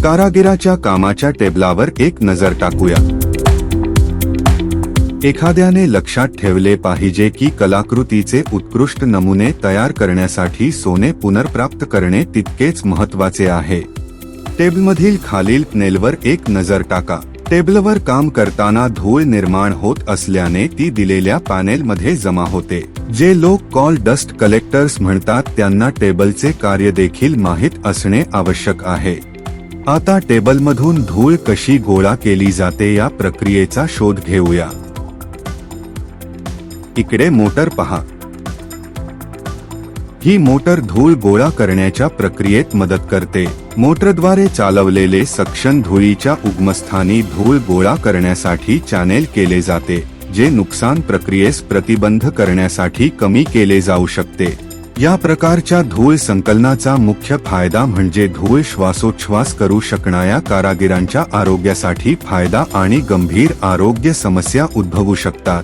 कारागिराच्या कामाच्या टेबलावर एक नजर टाकूया। एखाद्याने लक्षात ठेवले पाहिजे की कलाकृतीचे उत्कृष्ट नमुने तयार करण्यासाठी सोने पुनर्प्राप्त करणे तितकेच महत्त्वाचे आहे। टेबलमधील खालील पॅनेलवर एक नजर टाका। टेबलवर काम करताना धूळ निर्माण होत असल्याने ती दिलेल्या पॅनेलमध्ये जमा होते। जे लोक कॉल डस्ट कलेक्टर्स म्हणतात त्यांना टेबलचे कार्य देखील माहीत असणे आवश्यक आहे। आता टेबलमधून धूळ कशी गोळा केली जाते या प्रक्रियेचा शोध घेऊया। इकडे मोटर पहा। ही मोटर धूळ गोळा करण्याच्या प्रक्रियेत मदत करते। मोटरद्वारे चालवलेले सक्शन धुळीच्या उगमस्थानी धूळ गोळा करण्यासाठी चॅनेल केले जाते, जे नुकसान प्रक्रियेस प्रतिबंध करण्यासाठी कमी केले जाऊ शकते। या प्रकारच्या धूळ संकलनाचा मुख्य फायदा म्हणजे धूळ श्वासोच्छवास करू शकणाऱ्या कारागिरांच्या आरोग्यासाठी फायदा आणि गंभीर आरोग्य समस्या उद्भवू शकतात।